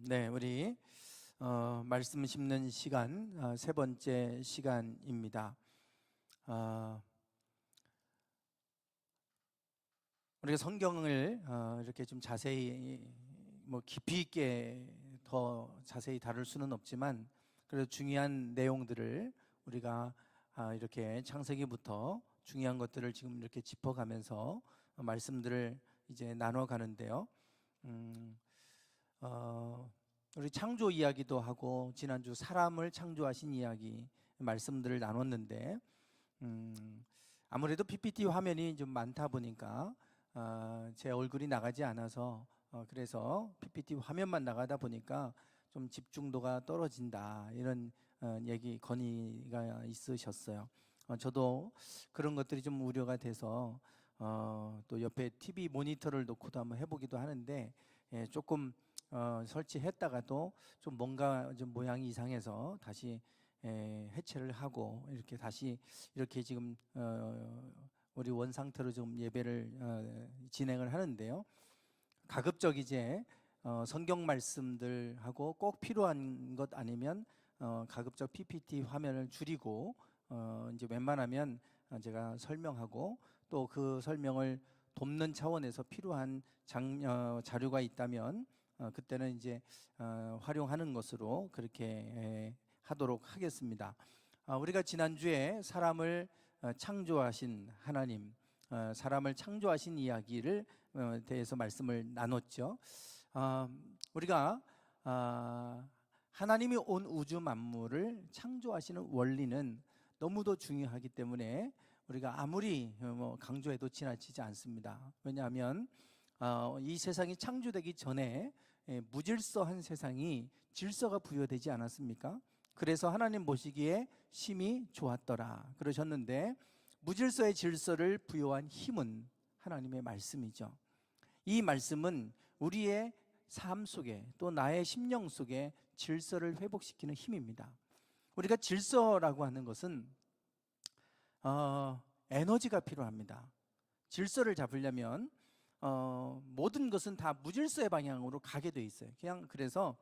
네, 우리 말씀 심는 시간 세 번째 시간입니다. 우리가 성경을 이렇게 좀 자세히 깊이 있게 더 자세히 다룰 수는 없지만 그래도 중요한 내용들을 우리가 이렇게 창세기부터 중요한 것들을 지금 이렇게 짚어가면서 말씀들을 이제 나눠가는데요. 우리 창조 이야기도 하고 지난주 사람을 창조하신 이야기 말씀들을 나눴는데 아무래도 PPT 화면이 좀 많다 보니까 제 얼굴이 나가지 않아서 그래서 PPT 화면만 나가다 보니까 좀 집중도가 떨어진다 이런 건의가 있으셨어요. 저도 그런 것들이 좀 우려가 돼서 또 옆에 TV 모니터를 놓고도 한번 해보기도 하는데 조금 설치했다가도 좀 뭔가 좀 모양이 이상해서 다시 해체를 하고 이렇게 다시 이렇게 지금 우리 원 상태로 좀 예배를 진행을 하는데요. 가급적 이제 성경 말씀들하고 꼭 필요한 것 아니면 가급적 PPT 화면을 줄이고 이제 웬만하면 제가 설명하고 또 그 설명을 돕는 차원에서 필요한 자료가 있다면 그때는 이제 활용하는 것으로 그렇게 하도록 하겠습니다. 우리가 지난주에 사람을 창조하신 하나님, 사람을 창조하신 이야기를 대해서 말씀을 나눴죠. 우리가 하나님이 온 우주 만물을 창조하시는 원리는 너무도 중요하기 때문에 우리가 아무리 강조해도 지나치지 않습니다. 왜냐하면 이 세상이 창조되기 전에 무질서한 세상이 질서가 부여되지 않았습니까? 그래서 하나님 보시기에 심히 좋았더라 그러셨는데 무질서의 질서를 부여한 힘은 하나님의 말씀이죠. 이 말씀은 우리의 삶 속에 또 나의 심령 속에 질서를 회복시키는 힘입니다. 우리가 질서라고 하는 것은 에너지가 필요합니다. 질서를 잡으려면 모든 것은 다 무질서의 방향으로 가게 돼 있어요. 그래서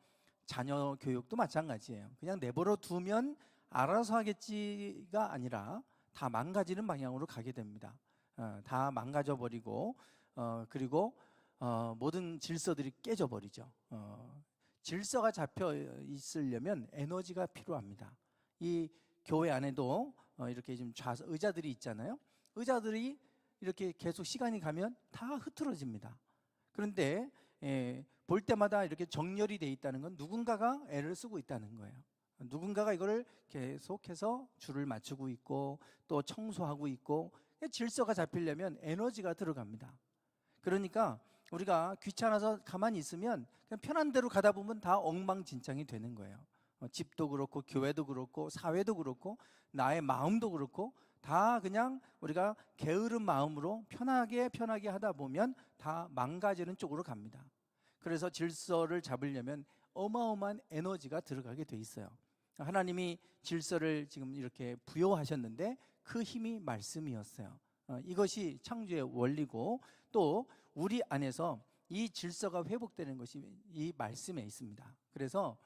자녀 교육도 마찬가지예요. 그냥 내버려 두면 알아서 하겠지가 아니라 다 망가지는 방향으로 가게 됩니다. 다 망가져 버리고 그리고 모든 질서들이 깨져 버리죠. 질서가 잡혀 있으려면 에너지가 필요합니다. 이 교회 안에도 이렇게 지금 의자들이 있잖아요. 의자들이 이렇게 계속 시간이 가면 다 흐트러집니다. 그런데 볼 때마다 이렇게 정렬이 돼 있다는 건 누군가가 애를 쓰고 있다는 거예요. 누군가가 이거를 계속해서 줄을 맞추고 있고 또 청소하고 있고 질서가 잡히려면 에너지가 들어갑니다. 그러니까 우리가 귀찮아서 가만히 있으면 그냥 편한 대로 가다 보면 다 엉망진창이 되는 거예요. 집도 그렇고 교회도 그렇고 사회도 그렇고 나의 마음도 그렇고 다 그냥 우리가 게으른 마음으로 편하게 하다 보면 다 망가지는 쪽으로 갑니다. 그래서 질서를 잡으려면 어마어마한 에너지가 들어가게 돼 있어요. 하나님이 질서를 지금 이렇게 부여하셨는데 그 힘이 말씀이었어요. 이것이 창조의 원리고 또 우리 안에서 이 질서가 회복되는 것이 이 말씀에 있습니다. 그래서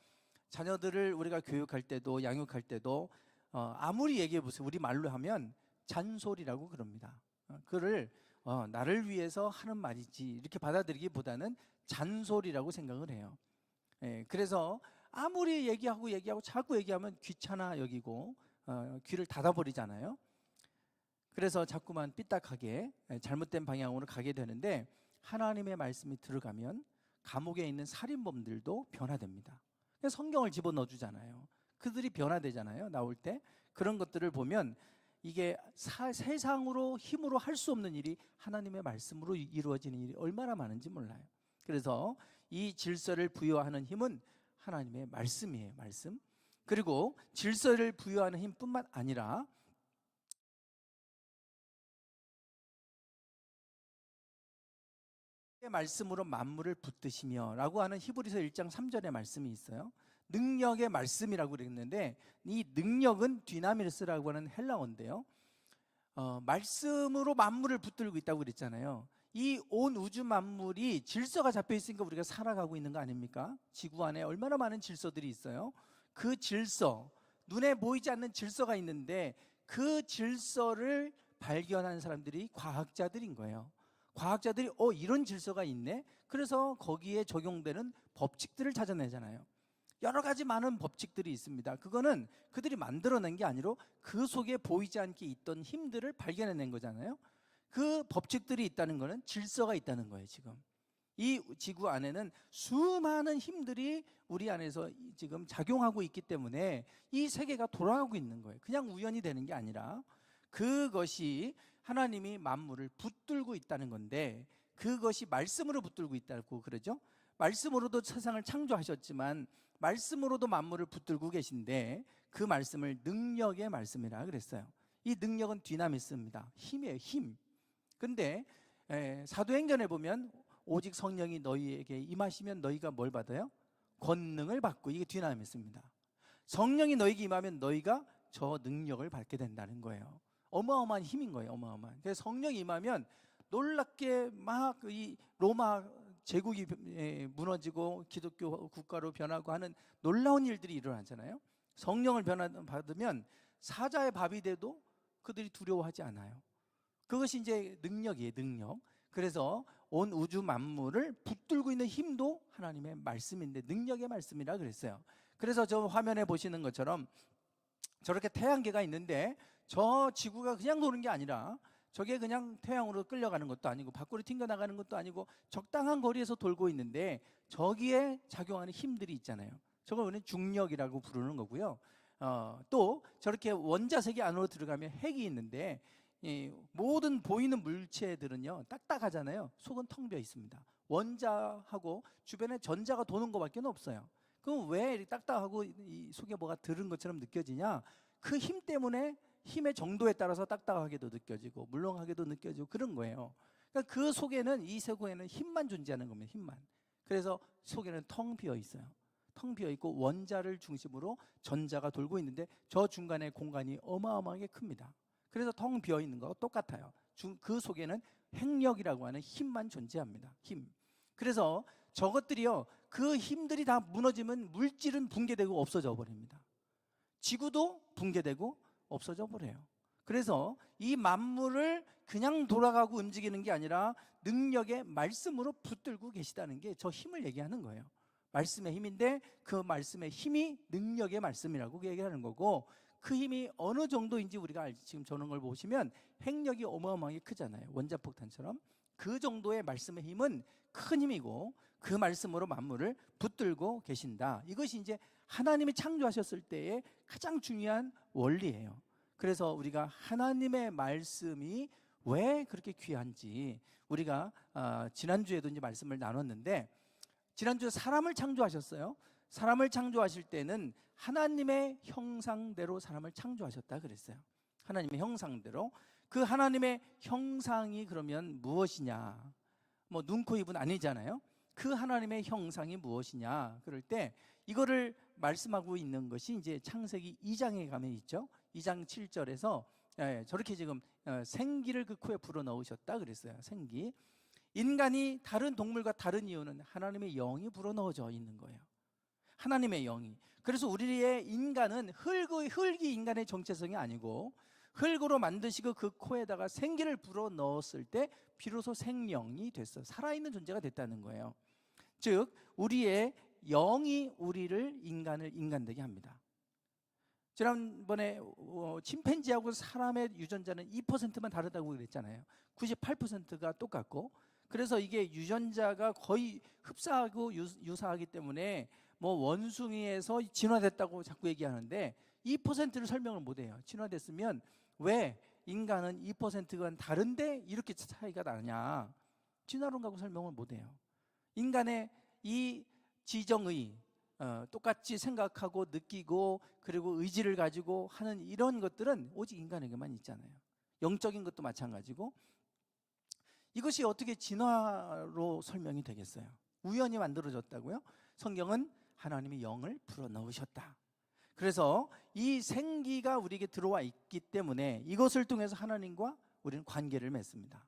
자녀들을 우리가 교육할 때도 양육할 때도 아무리 얘기해 보세요. 우리 말로 하면 잔소리라고 그럽니다. 그를 나를 위해서 하는 말이지 이렇게 받아들이기보다는 잔소리라고 생각을 해요. 그래서 아무리 얘기하고 자꾸 얘기하면 귀찮아 여기고 귀를 닫아버리잖아요. 그래서 자꾸만 삐딱하게 잘못된 방향으로 가게 되는데 하나님의 말씀이 들어가면 감옥에 있는 살인범들도 변화됩니다. 성경을 집어넣어 주잖아요. 그들이 변화되잖아요. 나올 때 그런 것들을 보면 이게 세상으로 힘으로 할 수 없는 일이 하나님의 말씀으로 이루어지는 일이 얼마나 많은지 몰라요. 그래서 이 질서를 부여하는 힘은 하나님의 말씀이에요. 말씀. 그리고 질서를 부여하는 힘뿐만 아니라 말씀으로 만물을 붙드시며 라고 하는 히브리서 1장 3절의 말씀이 있어요. 능력의 말씀이라고 그랬는데 이 능력은 디나미스라고 하는 헬라어인데요. 말씀으로 만물을 붙들고 있다고 그랬잖아요. 이 온 우주 만물이 질서가 잡혀 있으니까 우리가 살아가고 있는 거 아닙니까? 지구 안에 얼마나 많은 질서들이 있어요. 그 질서, 눈에 보이지 않는 질서가 있는데 그 질서를 발견한 사람들이 과학자들인 거예요. 과학자들이 이런 질서가 있네? 그래서 거기에 적용되는 법칙들을 찾아내잖아요. 여러 가지 많은 법칙들이 있습니다. 그거는 그들이 만들어낸 게 아니라 그 속에 보이지 않게 있던 힘들을 발견해낸 거잖아요. 그 법칙들이 있다는 거는 질서가 있다는 거예요. 지금 이 지구 안에는 수많은 힘들이 우리 안에서 지금 작용하고 있기 때문에 이 세계가 돌아가고 있는 거예요. 그냥 우연히 되는 게 아니라 그것이 하나님이 만물을 붙들고 있다는 건데, 그것이 말씀으로 붙들고 있다고 그러죠. 말씀으로도 세상을 창조하셨지만 말씀으로도 만물을 붙들고 계신데 그 말씀을 능력의 말씀이라 그랬어요. 이 능력은 디나미스입니다. 힘이에요, 힘. 근데 사도행전에 보면 오직 성령이 너희에게 임하시면 너희가 뭘 받아요? 권능을 받고, 이게 디나미스입니다. 성령이 너희에게 임하면 너희가 저 능력을 받게 된다는 거예요. 어마어마한 힘인 거예요. 어마어마한. 그래서 성령이 임하면 놀랍게 막 이 로마 제국이 무너지고 기독교 국가로 변하고 하는 놀라운 일들이 일어나잖아요. 성령을 받으면 사자의 밥이 돼도 그들이 두려워하지 않아요. 그것이 이제 능력이에요, 능력. 그래서 온 우주 만물을 붙들고 있는 힘도 하나님의 말씀인데 능력의 말씀이라 그랬어요. 그래서 저 화면에 보시는 것처럼 저렇게 태양계가 있는데 저 지구가 그냥 도는 게 아니라 저게 그냥 태양으로 끌려가는 것도 아니고 밖으로 튕겨나가는 것도 아니고 적당한 거리에서 돌고 있는데 저기에 작용하는 힘들이 있잖아요. 저걸 우리는 중력이라고 부르는 거고요. 또 저렇게 원자색이 안으로 들어가면 핵이 있는데 이 모든 보이는 물체들은요 딱딱하잖아요. 속은 텅 비어 있습니다. 원자하고 주변에 전자가 도는 것밖에 없어요. 그럼 왜 이렇게 딱딱하고 이 속에 뭐가 들은 것처럼 느껴지냐? 그 힘 때문에 힘의 정도에 따라서 딱딱하게도 느껴지고 물렁하게도 느껴지고 그런 거예요. 그러니까 그 속에는, 이 세상에는 힘만 존재하는 겁니다. 힘만. 그래서 속에는 텅 비어 있어요. 텅 비어 있고 원자를 중심으로 전자가 돌고 있는데 저 중간에 공간이 어마어마하게 큽니다. 그래서 텅 비어 있는 거와 똑같아요. 그 속에는 핵력이라고 하는 힘만 존재합니다. 힘. 그래서 저것들이요, 그 힘들이 다 무너지면 물질은 붕괴되고 없어져 버립니다. 지구도 붕괴되고 없어져 버려요. 그래서 이 만물을 그냥 돌아가고 움직이는 게 아니라 능력의 말씀으로 붙들고 계시다는 게 저 힘을 얘기하는 거예요. 말씀의 힘인데 그 말씀의 힘이 능력의 말씀이라고 얘기하는 거고, 그 힘이 어느 정도인지 우리가 지금 저런 걸 보시면 핵력이 어마어마하게 크잖아요. 원자폭탄처럼. 그 정도의 말씀의 힘은 큰 힘이고 그 말씀으로 만물을 붙들고 계신다. 이것이 이제 하나님이 창조하셨을 때의 가장 중요한 원리예요. 그래서 우리가 하나님의 말씀이 왜 그렇게 귀한지 우리가 지난주에도 이제 말씀을 나눴는데, 지난주에 사람을 창조하셨어요. 사람을 창조하실 때는 하나님의 형상대로 사람을 창조하셨다 그랬어요. 하나님의 형상대로. 그 하나님의 형상이 그러면 무엇이냐? 뭐 눈, 코, 입은 아니잖아요. 그 하나님의 형상이 무엇이냐? 그럴 때 이거를 말씀하고 있는 것이 이제 창세기 2장에 가면 있죠. 2장 7절에서 저렇게 지금 생기를 그 코에 불어넣으셨다 그랬어요. 생기. 인간이 다른 동물과 다른 이유는 하나님의 영이 불어넣어져 있는 거예요. 하나님의 영이. 그래서 우리의 인간은 흙이 인간의 정체성이 아니고 흙으로 만드시고 그 코에다가 생기를 불어넣었을 때 비로소 생명이 됐어. 살아있는 존재가 됐다는 거예요. 즉 우리의 영이 우리를 인간되게 합니다. 지난번에 침팬지하고 사람의 유전자는 2%만 다르다고 그랬잖아요. 98%가 똑같고, 그래서 이게 유전자가 거의 흡사하고 유사하기 때문에 뭐 원숭이에서 진화됐다고 자꾸 얘기하는데 2%를 설명을 못해요. 진화됐으면 왜 인간은 2%가 다른데 이렇게 차이가 나냐? 진화론 갖고 설명을 못해요. 인간의 이 지정의, 똑같이 생각하고 느끼고 그리고 의지를 가지고 하는 이런 것들은 오직 인간에게만 있잖아요. 영적인 것도 마찬가지고. 이것이 어떻게 진화로 설명이 되겠어요? 우연히 만들어졌다고요? 성경은 하나님이 영을 불어넣으셨다. 그래서 이 생기가 우리에게 들어와 있기 때문에 이것을 통해서 하나님과 우리는 관계를 맺습니다.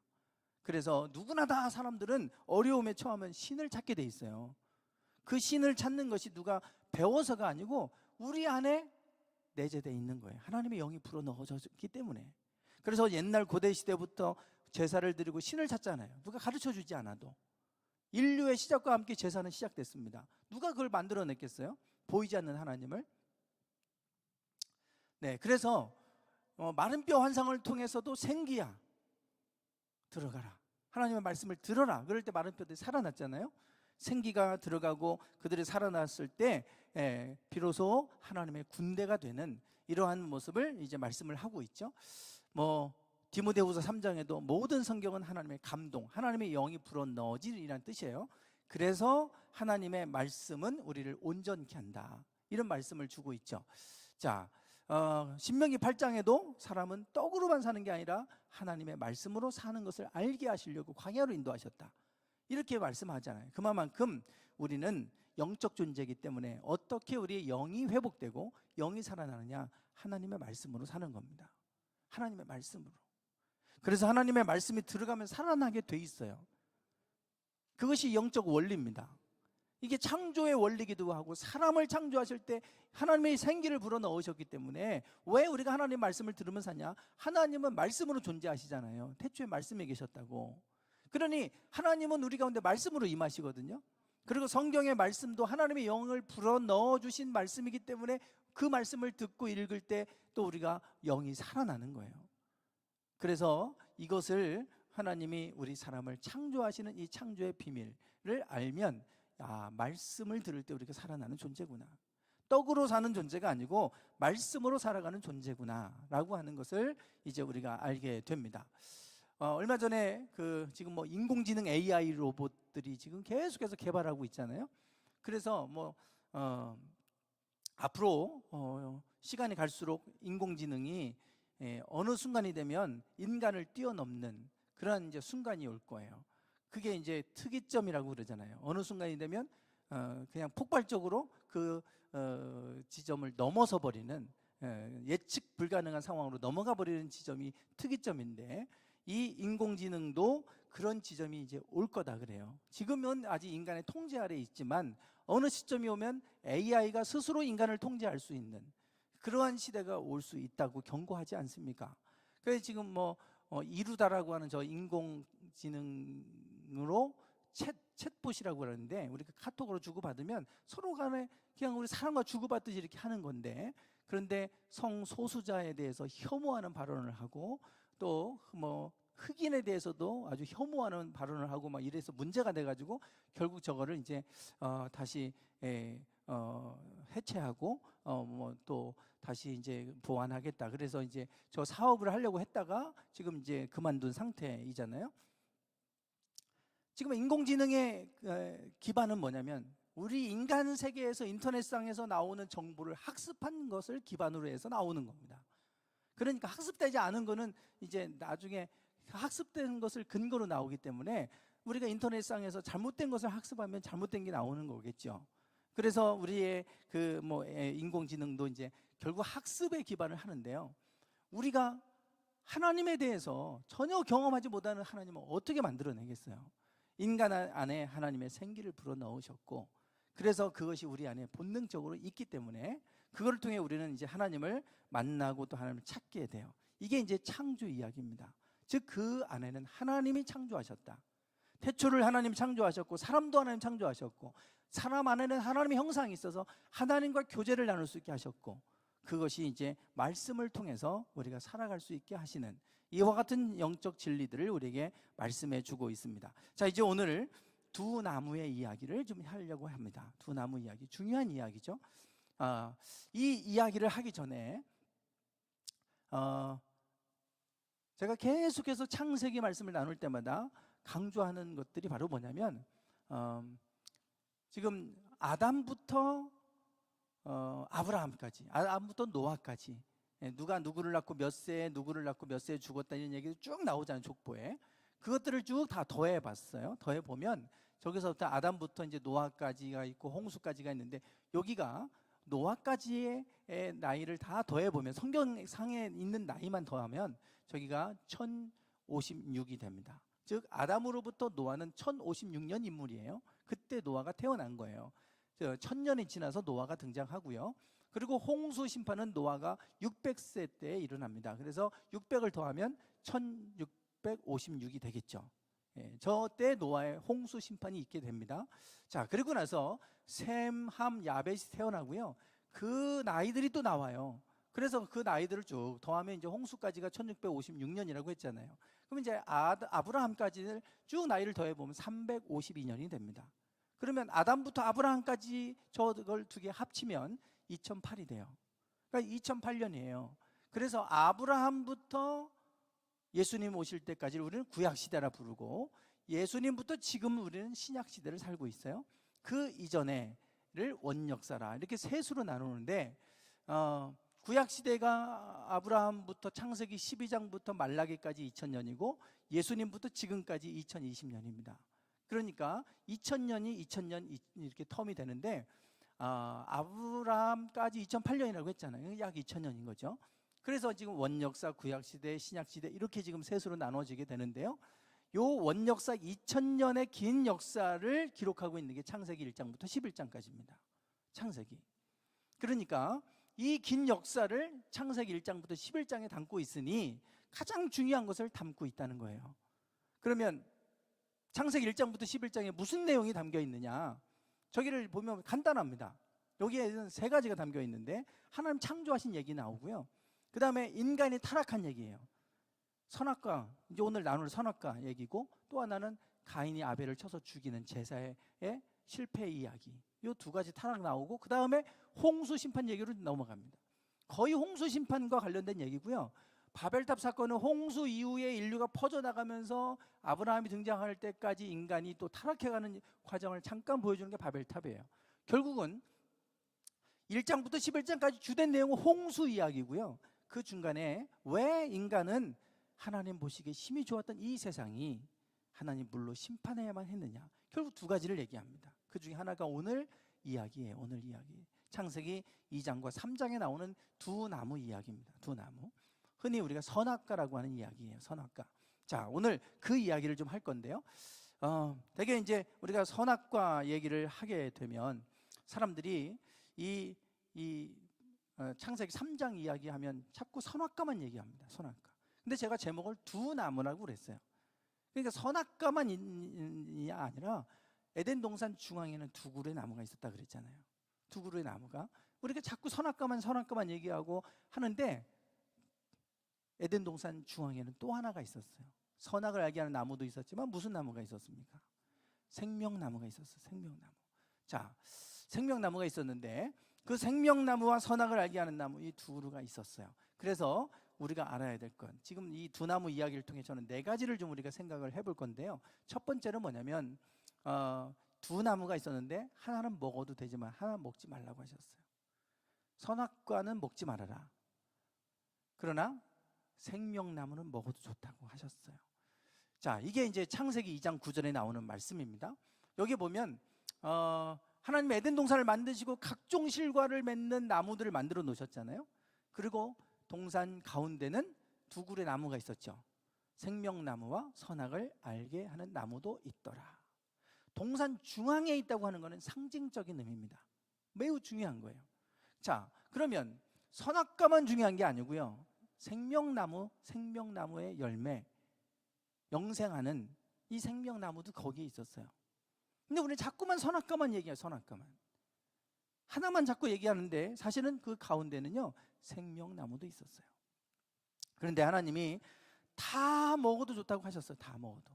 그래서 누구나 다 사람들은 어려움에 처하면 신을 찾게 돼 있어요. 그 신을 찾는 것이 누가 배워서가 아니고 우리 안에 내재되어 있는 거예요. 하나님의 영이 불어넣어졌기 때문에. 그래서 옛날 고대 시대부터 제사를 드리고 신을 찾잖아요. 누가 가르쳐 주지 않아도. 인류의 시작과 함께 제사는 시작됐습니다. 누가 그걸 만들어냈겠어요? 보이지 않는 하나님을. 네, 그래서 마른 뼈 환상을 통해서도 생기야 들어가라, 하나님의 말씀을 들어라. 그럴 때 마른 뼈들이 살아났잖아요. 생기가 들어가고 그들이 살아났을 때 비로소 하나님의 군대가 되는 이러한 모습을 이제 말씀을 하고 있죠. 디모데후서 3장에도 모든 성경은 하나님의 감동, 하나님의 영이 불어넣어지리라는 뜻이에요. 그래서 하나님의 말씀은 우리를 온전케 한다, 이런 말씀을 주고 있죠. 자, 신명기 8장에도 사람은 떡으로만 사는 게 아니라 하나님의 말씀으로 사는 것을 알게 하시려고 광야로 인도하셨다, 이렇게 말씀하잖아요. 그만큼 우리는 영적 존재이기 때문에 어떻게 우리의 영이 회복되고 영이 살아나느냐? 하나님의 말씀으로 사는 겁니다. 하나님의 말씀으로. 그래서 하나님의 말씀이 들어가면 살아나게 돼 있어요. 그것이 영적 원리입니다. 이게 창조의 원리기도 하고, 사람을 창조하실 때 하나님의 생기를 불어넣으셨기 때문에 왜 우리가 하나님의 말씀을 들으면 사냐? 하나님은 말씀으로 존재하시잖아요. 태초에 말씀에 계셨다고. 그러니 하나님은 우리 가운데 말씀으로 임하시거든요. 그리고 성경의 말씀도 하나님의 영을 불어넣어 주신 말씀이기 때문에 그 말씀을 듣고 읽을 때 또 우리가 영이 살아나는 거예요. 그래서 이것을 하나님이 우리 사람을 창조하시는 이 창조의 비밀을 알면, 말씀을 들을 때 우리가 살아나는 존재구나, 떡으로 사는 존재가 아니고 말씀으로 살아가는 존재구나 라고 하는 것을 이제 우리가 알게 됩니다. 얼마 전에 지금 인공지능 AI 로봇들이 지금 계속해서 개발하고 있잖아요. 그래서 앞으로 시간이 갈수록 인공지능이 어느 순간이 되면 인간을 뛰어넘는 그런 이제 순간이 올 거예요. 그게 이제 특이점이라고 그러잖아요. 어느 순간이 되면 그냥 폭발적으로 그 지점을 넘어서 버리는, 예측 불가능한 상황으로 넘어가 버리는 지점이 특이점인데, 이 인공지능도 그런 지점이 이제 올 거다 그래요. 지금은 아직 인간의 통제 아래에 있지만 어느 시점이 오면 AI가 스스로 인간을 통제할 수 있는 그러한 시대가 올 수 있다고 경고하지 않습니까? 그래서 지금 이루다라고 하는 저 인공지능으로 챗봇이라고 그러는데, 우리가 카톡으로 주고받으면 서로 간에 그냥 우리 사람과 주고받듯이 이렇게 하는 건데, 그런데 성소수자에 대해서 혐오하는 발언을 하고, 또 흑인에 대해서도 아주 혐오하는 발언을 하고 막 이래서 문제가 돼가지고 결국 저거를 이제 다시 해체하고 또 다시 이제 보완하겠다. 그래서 이제 저 사업을 하려고 했다가 지금 이제 그만둔 상태이잖아요. 지금 인공지능의 기반은 뭐냐면, 우리 인간 세계에서 인터넷상에서 나오는 정보를 학습한 것을 기반으로 해서 나오는 겁니다. 그러니까 학습되지 않은 거는 이제 나중에 학습된 것을 근거로 나오기 때문에 우리가 인터넷상에서 잘못된 것을 학습하면 잘못된 게 나오는 거겠죠. 그래서 우리의 인공지능도 이제 결국 학습에 기반을 하는데요. 우리가 하나님에 대해서 전혀 경험하지 못하는 하나님을 어떻게 만들어내겠어요? 인간 안에 하나님의 생기를 불어넣으셨고, 그래서 그것이 우리 안에 본능적으로 있기 때문에 그걸 통해 우리는 이제 하나님을 만나고 또 하나님을 찾게 돼요. 이게 이제 창조 이야기입니다. 즉 그 안에는 하나님이 창조하셨다. 태초를 하나님이 창조하셨고, 사람도 하나님 창조하셨고, 사람 안에는 하나님의 형상이 있어서 하나님과 교제를 나눌 수 있게 하셨고, 그것이 이제 말씀을 통해서 우리가 살아갈 수 있게 하시는 이와 같은 영적 진리들을 우리에게 말씀해 주고 있습니다. 자, 이제 오늘 두 나무의 이야기를 좀 하려고 합니다. 두 나무 이야기, 중요한 이야기죠. 이 이야기를 하기 전에 제가 계속해서 창세기 말씀을 나눌 때마다 강조하는 것들이 바로 뭐냐면, 지금 아담부터 아브라함까지, 아담부터 노아까지, 누가 누구를 낳고 몇 세에 누구를 낳고 몇 세에 죽었다, 이런 얘기도 쭉 나오잖아요, 족보에. 그것들을 쭉 다 더해 봤어요. 더해 보면 저기서부터 아담부터 이제 노아까지가 있고 홍수까지가 있는데, 여기가 노아까지의 나이를 다 더해 보면, 성경상에 있는 나이만 더하면 저기가 1056이 됩니다. 즉 아담으로부터 노아는 1056년 인물이에요. 그때 노아가 태어난 거예요. 1000년이 지나서 노아가 등장하고요. 그리고 홍수 심판은 노아가 600세 때에 일어납니다. 그래서 600을 더하면 1656이 되겠죠. 예, 저때 노아의 홍수 심판이 있게 됩니다. 자, 그리고 나서 셈, 함, 야벳이 태어나고요. 그 나이들이 또 나와요. 그래서 그 나이들을 쭉 더하면 이제 홍수까지가 1656년이라고 했잖아요. 그럼 이제 아브라함까지를 쭉 나이를 더해보면 352년이 됩니다. 그러면 아담부터 아브라함까지 저걸 두 개 합치면 2008이 돼요. 그러니까 2008년이에요. 그래서 아브라함부터 예수님 오실 때까지 우리는 구약시대라 부르고, 예수님부터 지금 우리는 신약시대를 살고 있어요. 그 이전에를 원역사라 이렇게 셋으로 나누는데, 구약시대가 아브라함부터 창세기 12장부터 말라기까지 2000년이고 예수님부터 지금까지 2020년입니다. 그러니까 2000년이 2000년 이렇게 텀이 되는데, 아브라함까지 2008년이라고 했잖아요. 약 2000년인 거죠. 그래서 지금 원역사, 구약시대, 신약시대 이렇게 지금 셋으로 나눠지게 되는데요. 요 원역사 2000년의 긴 역사를 기록하고 있는 게 창세기 1장부터 11장까지입니다. 창세기. 그러니까 이 긴 역사를 창세기 1장부터 11장에 담고 있으니 가장 중요한 것을 담고 있다는 거예요. 그러면 창세기 1장부터 11장에 무슨 내용이 담겨 있느냐? 저기를 보면 간단합니다. 여기에는 세 가지가 담겨 있는데, 하나님 창조하신 얘기 나오고요. 그 다음에 인간이 타락한 얘기예요. 선악과, 이제 오늘 나눌 선악과 얘기고, 또 하나는 가인이 아벨을 쳐서 죽이는 제사의 실패 이야기. 이 두 가지 타락 나오고, 그 다음에 홍수 심판 얘기로 넘어갑니다. 거의 홍수 심판과 관련된 얘기고요. 바벨탑 사건은 홍수 이후에 인류가 퍼져나가면서 아브라함이 등장할 때까지 인간이 또 타락해가는 과정을 잠깐 보여주는 게 바벨탑이에요. 결국은 1장부터 11장까지 주된 내용은 홍수 이야기고요. 그 중간에 왜 인간은 하나님 보시기에 힘이 좋았던 이 세상이 하나님 물로 심판해야만 했느냐, 결국 두 가지를 얘기합니다. 그 중에 하나가 오늘 이야기예요. 오늘 이야기, 창세기 2장과 3장에 나오는 두 나무 이야기입니다. 두 나무, 흔히 우리가 선악과라고 하는 이야기예요. 선악과. 자, 오늘 그 이야기를 좀 할 건데요. 되게 이제 우리가 선악과 얘기를 하게 되면 사람들이 창세기 3장 이야기하면 자꾸 선악과만 얘기합니다. 선악과. 근데 제가 제목을 두 나무라고 그랬어요. 그러니까 선악과만이 아니라 에덴 동산 중앙에는 두 그루의 나무가 있었다 그랬잖아요. 두 그루의 나무가, 우리가 자꾸 선악과만 얘기하고 하는데, 에덴 동산 중앙에는 또 하나가 있었어요. 선악을 알게 하는 나무도 있었지만 무슨 나무가 있었습니까? 생명나무가 있었어요. 생명나무. 자, 생명나무가 있었는데 그 생명나무와 선악을 알게 하는 나무, 이 두 그루가 있었어요. 그래서 우리가 알아야 될 건, 지금 이 두 나무 이야기를 통해 저는 네 가지를 좀 우리가 생각을 해볼 건데요. 첫 번째는 뭐냐면, 두 나무가 있었는데 하나는 먹어도 되지만 하나는 먹지 말라고 하셨어요. 선악과는 먹지 말아라. 그러나 생명나무는 먹어도 좋다고 하셨어요. 자, 이게 이제 창세기 2장 9절에 나오는 말씀입니다. 여기 보면 하나님 에덴 동산을 만드시고 각종 실과를 맺는 나무들을 만들어 놓으셨잖아요. 그리고 동산 가운데는 두 그루의 나무가 있었죠. 생명나무와 선악을 알게 하는 나무도 있더라. 동산 중앙에 있다고 하는 것은 상징적인 의미입니다. 매우 중요한 거예요. 자, 그러면 선악과만 중요한 게 아니고요. 생명나무의 열매, 영생하는 이 생명나무도 거기에 있었어요. 근데 우리는 자꾸만 선악과만 얘기해요. 선악과만 하나만 자꾸 얘기하는데, 사실은 그 가운데는요 생명나무도 있었어요. 그런데 하나님이 다 먹어도 좋다고 하셨어요. 다 먹어도.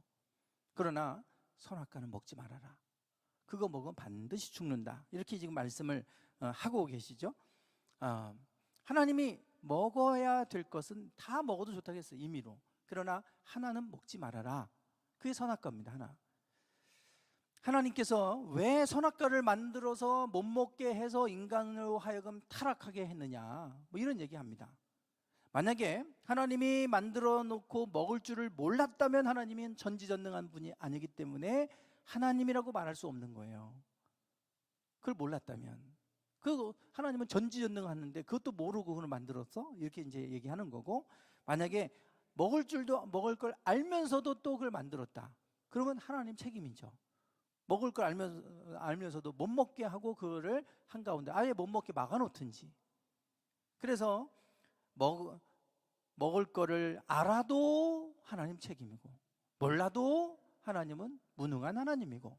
그러나 선악과는 먹지 말아라. 그거 먹으면 반드시 죽는다. 이렇게 지금 말씀을 하고 계시죠. 하나님이 먹어야 될 것은 다 먹어도 좋다고 했어요. 임의로. 그러나 하나는 먹지 말아라. 그게 선악과입니다. 하나님께서 왜 선악과를 만들어서 못 먹게 해서 인간으로 하여금 타락하게 했느냐, 뭐 이런 얘기합니다. 만약에 하나님이 만들어 놓고 먹을 줄을 몰랐다면 하나님은 전지전능한 분이 아니기 때문에 하나님이라고 말할 수 없는 거예요. 그걸 몰랐다면. 그 하나님은 전지전능하는데 그것도 모르고 그걸 만들었어? 이렇게 이제 얘기하는 거고, 만약에 먹을 걸 알면서도 또 그걸 만들었다. 그러면 하나님 책임이죠. 먹을 걸 알면서도 못 먹게 하고 그거를 한가운데 아예 못 먹게 막아놓든지. 그래서 먹을 거를 알아도 하나님 책임이고, 몰라도 하나님은 무능한 하나님이고,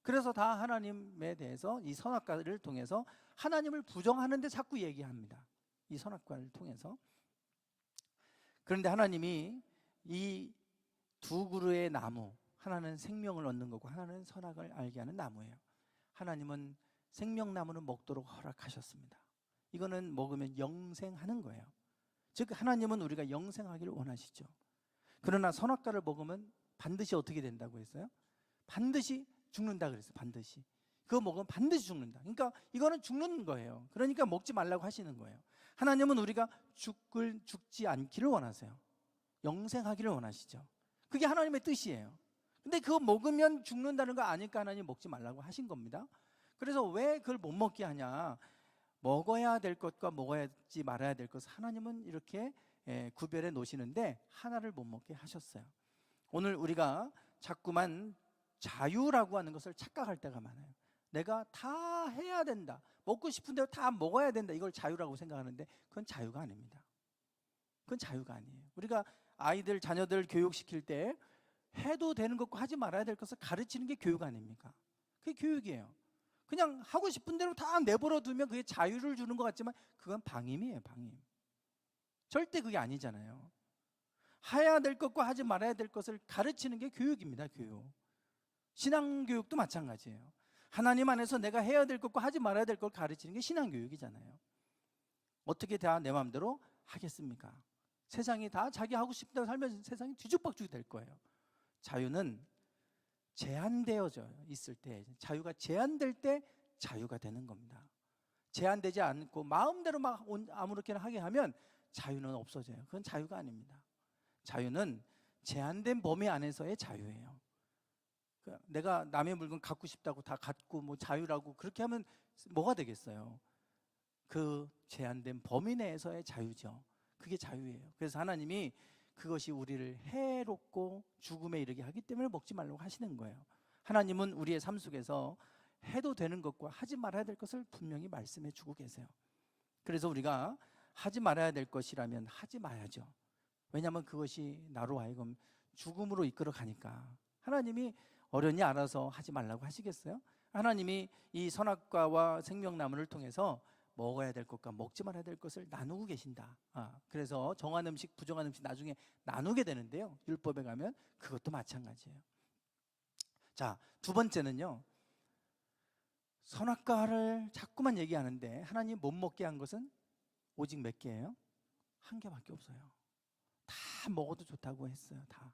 그래서 다 하나님에 대해서 이 선악과를 통해서 하나님을 부정하는데 자꾸 얘기합니다. 이 선악과를 통해서. 그런데 하나님이 이 두 그루의 나무, 하나는 생명을 얻는 거고 하나는 선악을 알게 하는 나무예요. 하나님은 생명나무는 먹도록 허락하셨습니다. 이거는 먹으면 영생하는 거예요. 즉 하나님은 우리가 영생하기를 원하시죠. 그러나 선악과를 먹으면 반드시 어떻게 된다고 했어요? 반드시 죽는다 그랬어요. 반드시. 그거 먹으면 반드시 죽는다. 그러니까 이거는 죽는 거예요. 그러니까 먹지 말라고 하시는 거예요. 하나님은 우리가 죽지 않기를 원하세요. 영생하기를 원하시죠. 그게 하나님의 뜻이에요. 근데 그거 먹으면 죽는다는 거 아니까 하나님 먹지 말라고 하신 겁니다. 그래서 왜 그걸 못 먹게 하냐? 먹어야 될 것과 먹어야지 말아야 될 것을 하나님은 이렇게 구별해 놓으시는데 하나를 못 먹게 하셨어요. 오늘 우리가 자꾸만 자유라고 하는 것을 착각할 때가 많아요. 내가 다 해야 된다, 먹고 싶은 대로 다 먹어야 된다, 이걸 자유라고 생각하는데 그건 자유가 아닙니다. 그건 자유가 아니에요. 우리가 아이들, 자녀들 교육시킬 때 해도 되는 것과 하지 말아야 될 것을 가르치는 게 교육 아닙니까? 그게 교육이에요. 그냥 하고 싶은 대로 다 내버려 두면 그게 자유를 주는 것 같지만 그건 방임이에요. 방임. 절대 그게 아니잖아요. 해야 될 것과 하지 말아야 될 것을 가르치는 게 교육입니다. 교육. 신앙교육도 마찬가지예요. 하나님 안에서 내가 해야 될 것과 하지 말아야 될 걸 가르치는 게 신앙교육이잖아요. 어떻게 다 내 마음대로 하겠습니까? 세상이 다 자기 하고 싶다고 살면 세상이 뒤죽박죽이 될 거예요. 자유는 제한되어져 있을 때, 자유가 제한될 때 자유가 되는 겁니다. 제한되지 않고 마음대로 막 아무렇게나 하게 하면 자유는 없어져요. 그건 자유가 아닙니다. 자유는 제한된 범위 안에서의 자유예요. 내가 남의 물건 갖고 싶다고 다 갖고 뭐 자유라고 그렇게 하면 뭐가 되겠어요? 그 제한된 범위 내에서의 자유죠. 그게 자유예요. 그래서 하나님이 그것이 우리를 해롭고 죽음에 이르게 하기 때문에 먹지 말라고 하시는 거예요. 하나님은 우리의 삶 속에서 해도 되는 것과 하지 말아야 될 것을 분명히 말씀해 주고 계세요. 그래서 우리가 하지 말아야 될 것이라면 하지 마야죠. 왜냐하면 그것이 나로 하여금 죽음으로 이끌어 가니까. 하나님이 어련히 알아서 하지 말라고 하시겠어요? 하나님이 이 선악과와 생명나무를 통해서 먹어야 될 것과 먹지 말아야 될 것을 나누고 계신다. 그래서 정한 음식, 부정한 음식 나중에 나누게 되는데요. 율법에 가면 그것도 마찬가지예요. 자, 두 번째는요. 선악과를 자꾸만 얘기하는데 하나님 못 먹게 한 것은 오직 몇 개예요? 한 개밖에 없어요. 다 먹어도 좋다고 했어요. 다.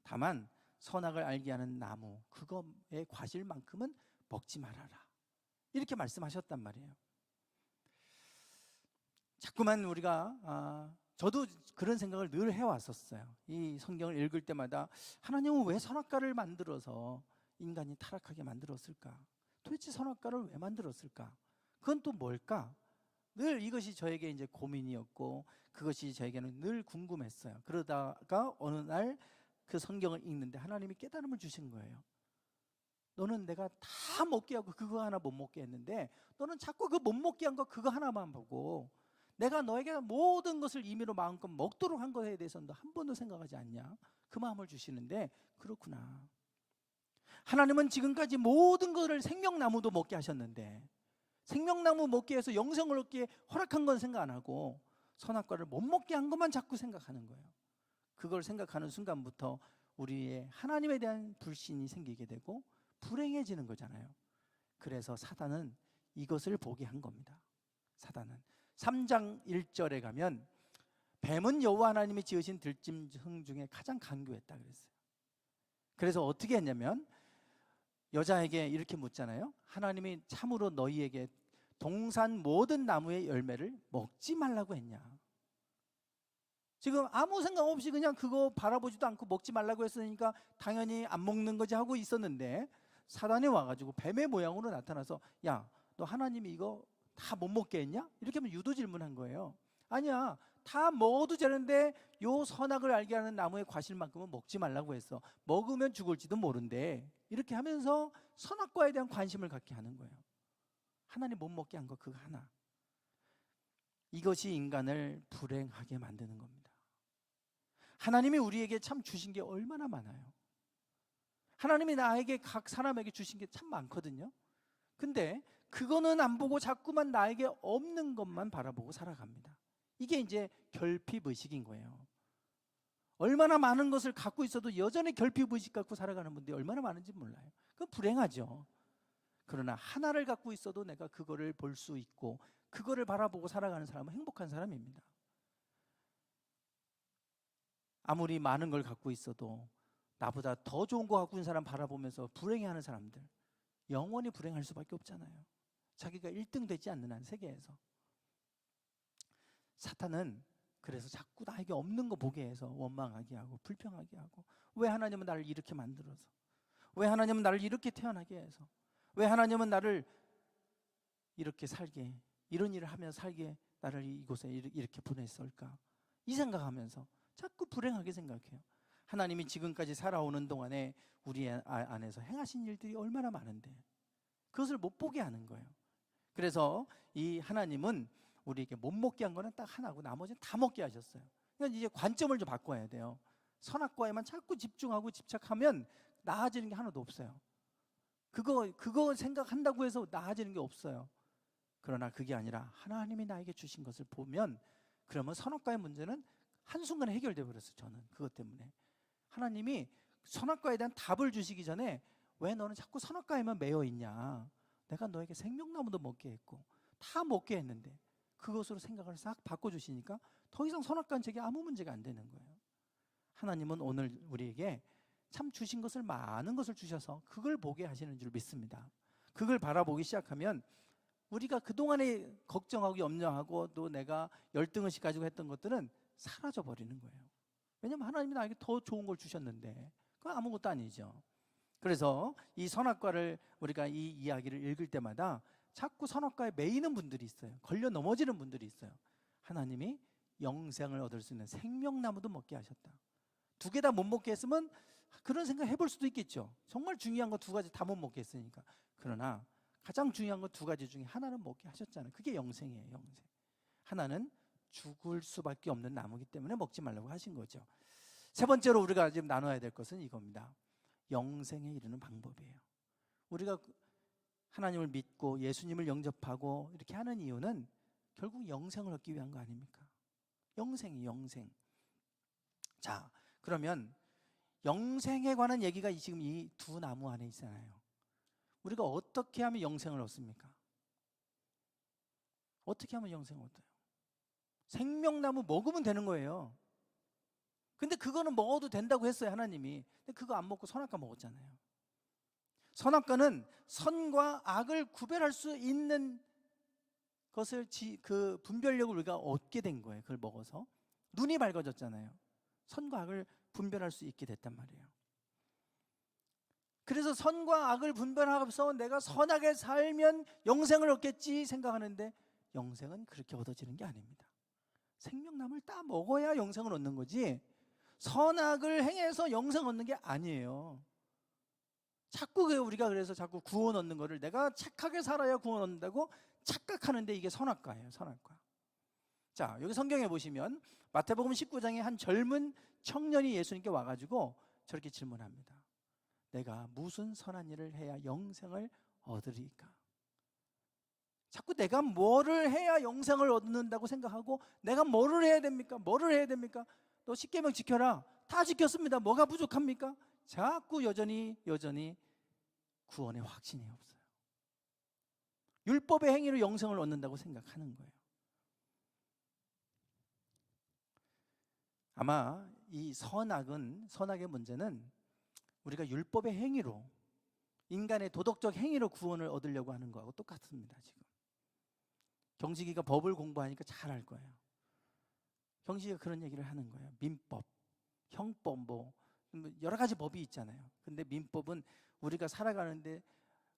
다만 선악을 알게 하는 나무, 그거의 과실만큼은 먹지 말아라. 이렇게 말씀하셨단 말이에요. 자꾸만 우리가 저도 그런 생각을 늘 해왔었어요. 이 성경을 읽을 때마다 하나님은 왜 선악과를 만들어서 인간이 타락하게 만들었을까? 도대체 선악과를 왜 만들었을까? 그건 또 뭘까? 늘 이것이 저에게 이제 고민이었고 그것이 저에게는 늘 궁금했어요. 그러다가 어느 날 그 성경을 읽는데 하나님이 깨달음을 주신 거예요. 너는 내가 다 먹게 하고 그거 하나 못 먹게 했는데 너는 자꾸 그 못 먹게 한 거 그거 하나만 보고 내가 너에게 모든 것을 임의로 마음껏 먹도록 한 것에 대해서는 너 한 번도 생각하지 않냐? 그 마음을 주시는데 그렇구나. 하나님은 지금까지 모든 것을 생명나무도 먹게 하셨는데 생명나무 먹게 해서 영생을 얻기에 허락한 건 생각 안 하고 선악과를 못 먹게 한 것만 자꾸 생각하는 거예요. 그걸 생각하는 순간부터 우리의 하나님에 대한 불신이 생기게 되고 불행해지는 거잖아요. 그래서 사단은 이것을 보게 한 겁니다. 사단은 3장 1절에 가면 뱀은 여호와 하나님이 지으신 들짐승 중에 가장 간교했다 그랬어요. 그래서 어떻게 했냐면 여자에게 이렇게 묻잖아요. 하나님이 참으로 너희에게 동산 모든 나무의 열매를 먹지 말라고 했냐? 지금 아무 생각 없이 그냥 그거 바라보지도 않고 먹지 말라고 했으니까 당연히 안 먹는 거지 하고 있었는데 사단이 와가지고 뱀의 모양으로 나타나서 야, 너 하나님이 이거 다 못 먹게 했냐? 이렇게 하면 유도 질문한 거예요. 아니야, 다 먹어도 되는데 요 선악을 알게 하는 나무의 과실만큼은 먹지 말라고 했어. 먹으면 죽을지도 모른대. 이렇게 하면서 선악과에 대한 관심을 갖게 하는 거예요. 하나님 못 먹게 한 거 그거 하나. 이것이 인간을 불행하게 만드는 겁니다. 하나님이 우리에게 참 주신 게 얼마나 많아요. 하나님이 나에게 각 사람에게 주신 게 참 많거든요. 근데 그거는 안 보고 자꾸만 나에게 없는 것만 바라보고 살아갑니다. 이게 이제 결핍의식인 거예요. 얼마나 많은 것을 갖고 있어도 여전히 결핍의식 갖고 살아가는 분들이 얼마나 많은지 몰라요. 그건 불행하죠. 그러나 하나를 갖고 있어도 내가 그거를 볼 수 있고 그거를 바라보고 살아가는 사람은 행복한 사람입니다. 아무리 많은 걸 갖고 있어도 나보다 더 좋은 거 갖고 있는 사람 바라보면서 불행해하는 사람들, 영원히 불행할 수밖에 없잖아요. 자기가 1등 되지 않는 한 세계에서. 사탄은 그래서 자꾸 나에게 없는 거 보게 해서 원망하게 하고 불평하게 하고, 왜 하나님은 나를 이렇게 만들어서, 왜 하나님은 나를 이렇게 태어나게 해서, 왜 하나님은 나를 이렇게 살게, 이런 일을 하면서 살게 나를 이곳에 이렇게 보냈을까, 이 생각하면서 자꾸 불행하게 생각해요. 하나님이 지금까지 살아오는 동안에 우리 안에서 행하신 일들이 얼마나 많은데 그것을 못 보게 하는 거예요. 그래서 이 하나님은 우리에게 못 먹게 한 거는 딱 하나고 나머지는 다 먹게 하셨어요. 그러니까 이제 관점을 좀 바꿔야 돼요. 선악과에만 자꾸 집중하고 집착하면 나아지는 게 하나도 없어요. 그거 생각한다고 해서 나아지는 게 없어요. 그러나 그게 아니라 하나님이 나에게 주신 것을 보면, 그러면 선악과의 문제는 한순간에 해결되어 버렸어요. 저는 그것 때문에 하나님이 선악과에 대한 답을 주시기 전에, 왜 너는 자꾸 선악과에만 매여 있냐, 내가 너에게 생명나무도 먹게 했고 다 먹게 했는데, 그것으로 생각을 싹 바꿔주시니까 더 이상 선악과는 제게 아무 문제가 안 되는 거예요. 하나님은 오늘 우리에게 참 주신 것을, 많은 것을 주셔서 그걸 보게 하시는 줄 믿습니다. 그걸 바라보기 시작하면 우리가 그동안에 걱정하고 염려하고 또 내가 열등의식 가지고 했던 것들은 사라져 버리는 거예요. 왜냐하면 하나님이 나에게 더 좋은 걸 주셨는데 그건 아무것도 아니죠. 그래서 이 선악과를, 우리가 이 이야기를 읽을 때마다 자꾸 선악과에 매이는 분들이 있어요. 걸려 넘어지는 분들이 있어요. 하나님이 영생을 얻을 수 있는 생명나무도 먹게 하셨다. 두 개 다 못 먹게 했으면 그런 생각 해볼 수도 있겠죠. 정말 중요한 거 두 가지 다 못 먹게 했으니까. 그러나 가장 중요한 거 두 가지 중에 하나는 먹게 하셨잖아요. 그게 영생이에요. 영생. 하나는 죽을 수밖에 없는 나무이기 때문에 먹지 말라고 하신 거죠. 세 번째로 우리가 지금 나눠야 될 것은 이겁니다. 영생에 이르는 방법이에요. 우리가 하나님을 믿고 예수님을 영접하고 이렇게 하는 이유는 결국 영생을 얻기 위한 거 아닙니까? 영생이 영생. 자, 그러면 영생에 관한 얘기가 지금 이 두 나무 안에 있잖아요. 우리가 어떻게 하면 영생을 얻습니까? 어떻게 하면 영생을 얻어요? 생명나무 먹으면 되는 거예요. 근데 그거는 먹어도 된다고 했어요, 하나님이. 근데 그거 안 먹고 선악과 먹었잖아요. 선악과는 선과 악을 구별할 수 있는 것을, 그 분별력을 우리가 얻게 된 거예요. 그걸 먹어서 눈이 밝아졌잖아요. 선과 악을 분별할 수 있게 됐단 말이에요. 그래서 선과 악을 분별하면서 내가 선하게 살면 영생을 얻겠지 생각하는데, 영생은 그렇게 얻어지는 게 아닙니다. 생명나무를 따 먹어야 영생을 얻는 거지, 선악을 행해서 영생 얻는 게 아니에요. 자꾸 우리가 그래서 자꾸 구원 얻는 거를 내가 착하게 살아야 구원 얻는다고 착각하는데, 이게 선악과예요. 선악과. 자, 여기 성경에 보시면 마태복음 19장에 한 젊은 청년이 예수님께 와가지고 저렇게 질문합니다. 내가 무슨 선한 일을 해야 영생을 얻으리까? 자꾸 내가 뭐를 해야 영생을 얻는다고 생각하고, 내가 뭐를 해야 됩니까? 뭐를 해야 됩니까? 너 십계명 지켜라. 다 지켰습니다. 뭐가 부족합니까? 자꾸 여전히 구원의 확신이 없어요. 율법의 행위로 영생을 얻는다고 생각하는 거예요. 아마 이 선악의 문제는 우리가 율법의 행위로, 인간의 도덕적 행위로 구원을 얻으려고 하는 거하고 똑같습니다. 지금 경식이가 법을 공부하니까 잘 알 거예요. 경식이가 그런 얘기를 하는 거예요. 민법, 형법, 뭐 여러 가지 법이 있잖아요. 근데 민법은 우리가 살아가는데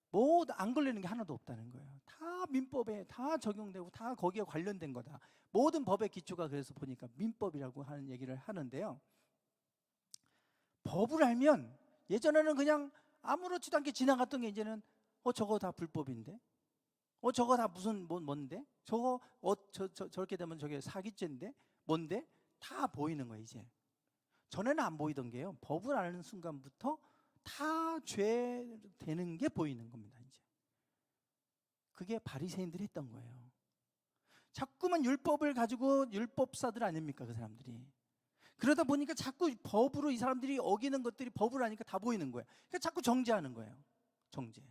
뭐 안 걸리는 게 하나도 없다는 거예요. 다 민법에 다 적용되고 다 거기에 관련된 거다. 모든 법의 기초가 그래서 보니까 민법이라고 하는 얘기를 하는데요. 법을 알면 예전에는 그냥 아무렇지도 않게 지나갔던 게 이제는 저거 다 불법인데, 저거 다 무슨 뭔데, 저거 저렇게 되면 저게 사기죄인데, 뭔데, 다 보이는 거예요. 이제 전에는 안 보이던 게요, 법을 아는 순간부터 다 죄 되는 게 보이는 겁니다. 이제 그게 바리새인들이 했던 거예요. 자꾸만 율법을 가지고, 율법사들 아닙니까 그 사람들이. 그러다 보니까 자꾸 법으로 이 사람들이 어기는 것들이 법을 하니까 다 보이는 거예요. 그러니까 자꾸 정죄하는 거예요. 정죄.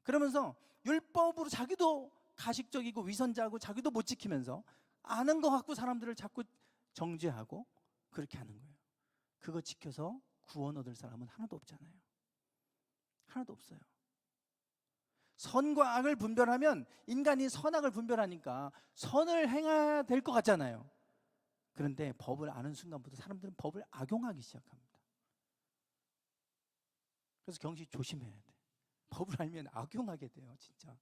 그러면서 율법으로 자기도 가식적이고 위선자고 자기도 못 지키면서 아는 거 갖고 사람들을 자꾸 정죄하고 그렇게 하는 거예요. 그거 지켜서 구원 얻을 사람은 하나도 없잖아요. 하나도 없어요. 선과 악을 분별하면 인간이 선악을 분별하니까 선을 행해야 될 것 같잖아요. 그런데 법을 아는 순간부터 사람들은 법을 악용하기 시작합니다. 그래서 경시 조심해야 돼. 법을 알면 악용하게 돼요. 진짜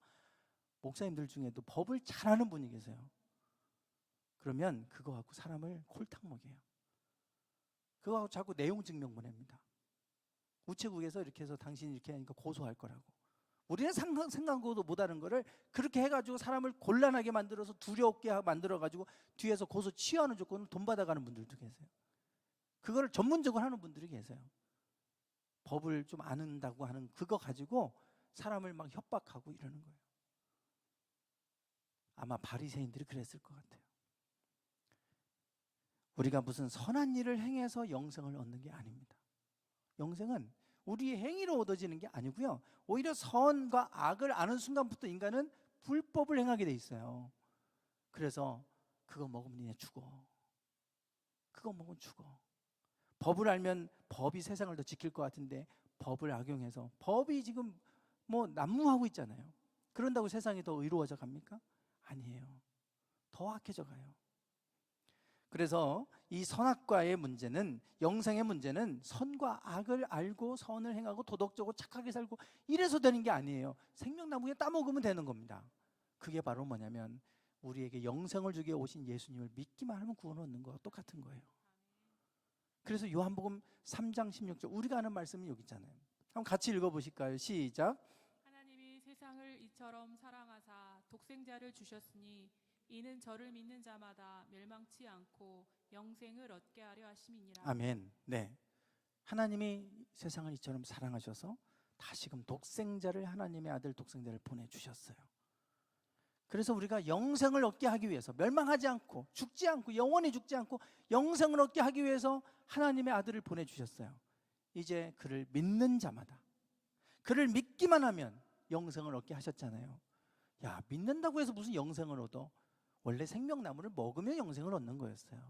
목사님들 중에도 법을 잘 아는 분이 계세요. 그러면 그거 갖고 사람을 콜탕 먹여요. 그거 갖고 자꾸 내용 증명 보냅니다. 우체국에서 이렇게 해서 당신이 이렇게 하니까 고소할 거라고. 우리는 생각도 못하는 거를 그렇게 해가지고 사람을 곤란하게 만들어서 두렵게 만들어가지고 뒤에서 고소 취하는 조건을 돈 받아가는 분들도 계세요. 그거를 전문적으로 하는 분들이 계세요. 법을 좀 아는다고 하는 그거 가지고 사람을 막 협박하고 이러는 거예요. 아마 바리새인들이 그랬을 것 같아요. 우리가 무슨 선한 일을 행해서 영생을 얻는 게 아닙니다. 영생은 우리의 행위로 얻어지는 게 아니고요, 오히려 선과 악을 아는 순간부터 인간은 불법을 행하게 돼 있어요. 그래서 그거 먹으면 니네 죽어. 그거 먹으면 죽어. 법을 알면 법이 세상을 더 지킬 것 같은데 법을 악용해서 법이 지금 뭐 난무하고 있잖아요. 그런다고 세상이 더 의로워져 갑니까? 아니에요. 더 악해져 가요. 그래서 이 선악과의 문제는, 영생의 문제는 선과 악을 알고 선을 행하고 도덕적으로 착하게 살고 이래서 되는 게 아니에요. 생명나무에 따먹으면 되는 겁니다. 그게 바로 뭐냐면 우리에게 영생을 주기 위해 오신 예수님을 믿기만 하면 구원 얻는 거와 똑같은 거예요. 그래서 요한복음 3장 16절 우리가 아는 말씀이 여기 있잖아요. 한번 같이 읽어보실까요? 시작. 하나님이 세상을 이처럼 사랑하사 독생자를 주셨으니 이는 저를 믿는 자마다 멸망치 않고 영생을 얻게 하려 하심이니라. 아멘. 네, 하나님이 세상을 이처럼 사랑하셔서 다시금 독생자를, 하나님의 아들 독생자를 보내주셨어요. 그래서 우리가 영생을 얻게 하기 위해서, 멸망하지 않고 죽지 않고 영원히 죽지 않고 영생을 얻게 하기 위해서 하나님의 아들을 보내주셨어요. 이제 그를 믿는 자마다, 그를 믿기만 하면 영생을 얻게 하셨잖아요. 야, 믿는다고 해서 무슨 영생을 얻어? 원래 생명나무를 먹으면 영생을 얻는 거였어요.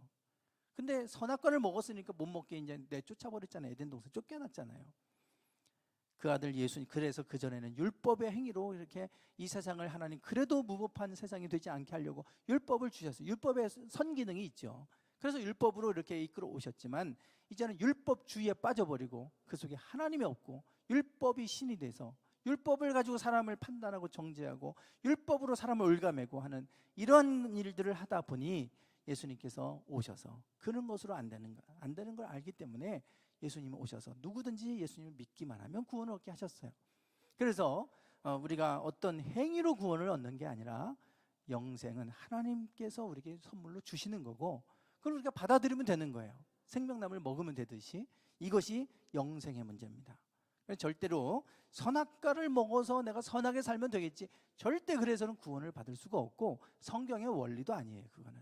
근데 선악과를 먹었으니까 못 먹게 이제 내쫓아버렸잖아요. 에덴 동산 쫓겨났잖아요. 그 아들 예수님, 그래서 그전에는 율법의 행위로 이렇게 이 세상을 하나님 그래도 무법한 세상이 되지 않게 하려고 율법을 주셨어요. 율법에 선기능이 있죠. 그래서 율법으로 이렇게 이끌어 오셨지만 이제는 율법주의에 빠져버리고 그 속에 하나님이 없고 율법이 신이 돼서 율법을 가지고 사람을 판단하고 정죄하고 율법으로 사람을 올가매고 하는 이런 일들을 하다 보니 예수님께서 오셔서 그런 것으로 안 되는 걸 알기 때문에 예수님이 오셔서 누구든지 예수님을 믿기만 하면 구원을 얻게 하셨어요. 그래서 우리가 어떤 행위로 구원을 얻는 게 아니라 영생은 하나님께서 우리에게 선물로 주시는 거고 그걸 우리가 받아들이면 되는 거예요. 생명나무를 먹으면 되듯이 이것이 영생의 문제입니다. 절대로 선악과를 먹어서 내가 선하게 살면 되겠지, 절대 그래서는 구원을 받을 수가 없고 성경의 원리도 아니에요. 그거는.